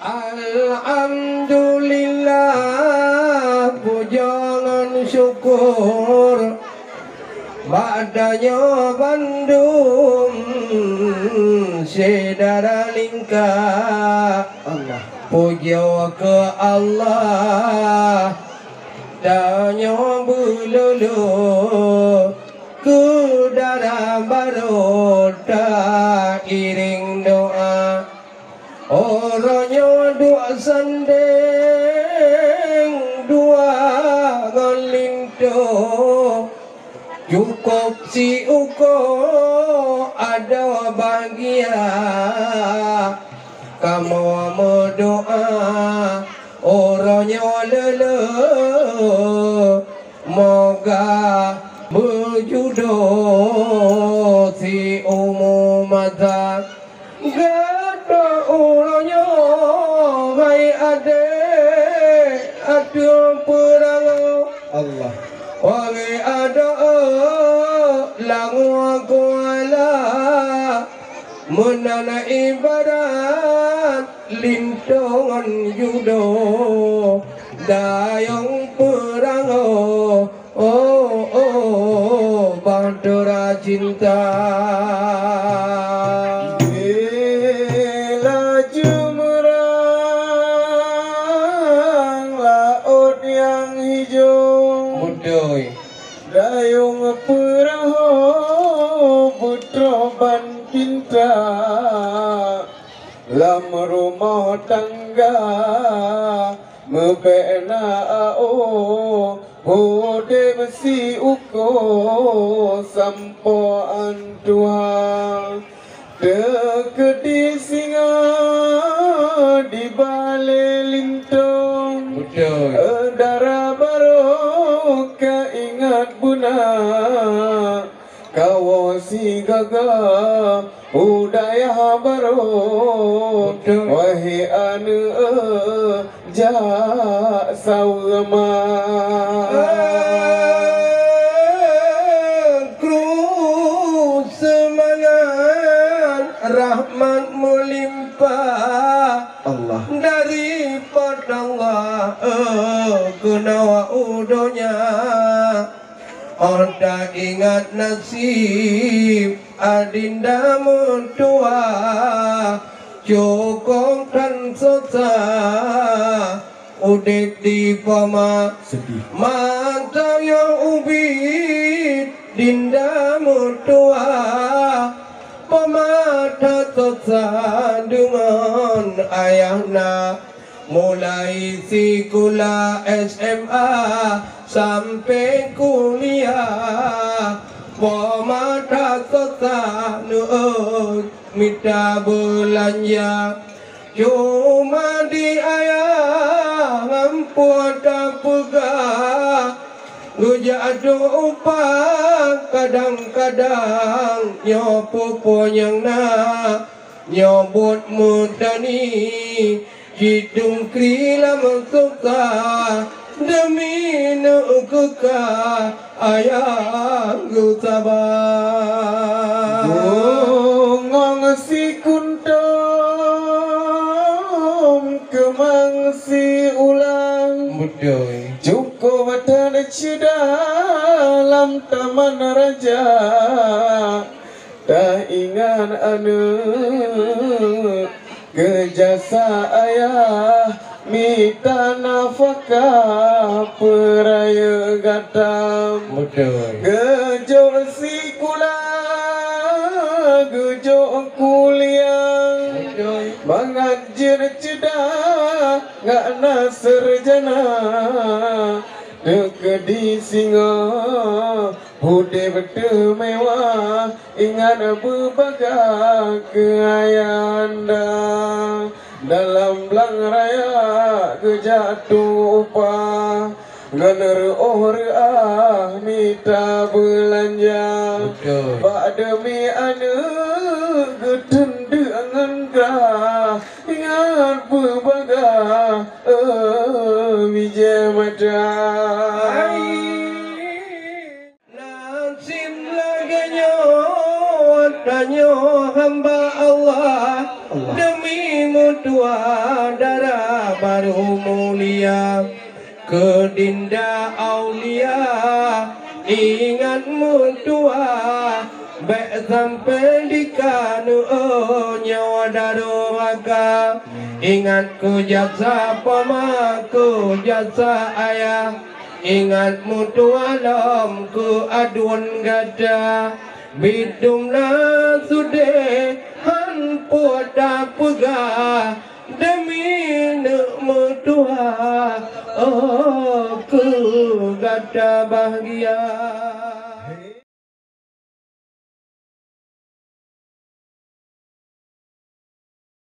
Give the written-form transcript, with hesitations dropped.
Alhamdulillah, pujangan syukur badanya Bandung sedara lingkar. Allah puja ke Allah danya belulu ke dalam barota iring doa. Orangnya dua sandeng dua ngelinto cukup si uko ada bahagia kamu berdoa orangnya lele moga berjodoh si umum mata gada orangnya hai ade ada perang Allah wahai ada langu kuala menana ibarat lintongan judo dayang perang bahtera cinta. Dayung perahu putra ban pinta lam rumah tangga mebena ao bode besi uko sampo antuha dekedi singa di bale lintong darah baru keingat buna kawasi gaga budaya baru wahai anu ja sawma kru semangat rahmat melimpah Allah daripada Allah kenawa udonya Onda ingat nasib adinda mentua cukup dan susah udek di pama sedih mata yang ubit dinda mentua pemata susah dengan ayahna mulai sekolah SMA sampai kuliah pemata susah nuut minta belanja cuma di ayah mampu tak pegah jatuh upah kadang-kadang nyopo ponyang na nyobot mutani hidung krila susah demi nukuka ayah gu sabar ngong si kuntom kemang si ulang mudoy cukup dan dalam taman raja tak ingat anu kejasa ayah minta nafkah peraya gatam gejok si kula gejok kuliah mengajar cedah ngak na serjana dek di singa bude betul mewah ingat berbagai keayanda dalam belang raya kejatuh upah ganer minta belanja pak demi anu gedendangan gerah ingat berbagai wijaya mata nasib laganya tanya hamba Allah demi mertua darah baru mulia kedinda aulia ingat mertua baik sampai di kanu nyawa daruaka ingat ku jasa pamaku jasa ayah ingat mutua lam ku aduan gada bidumlah sude han poda pega demi nak mutua oh ku gada bahagia.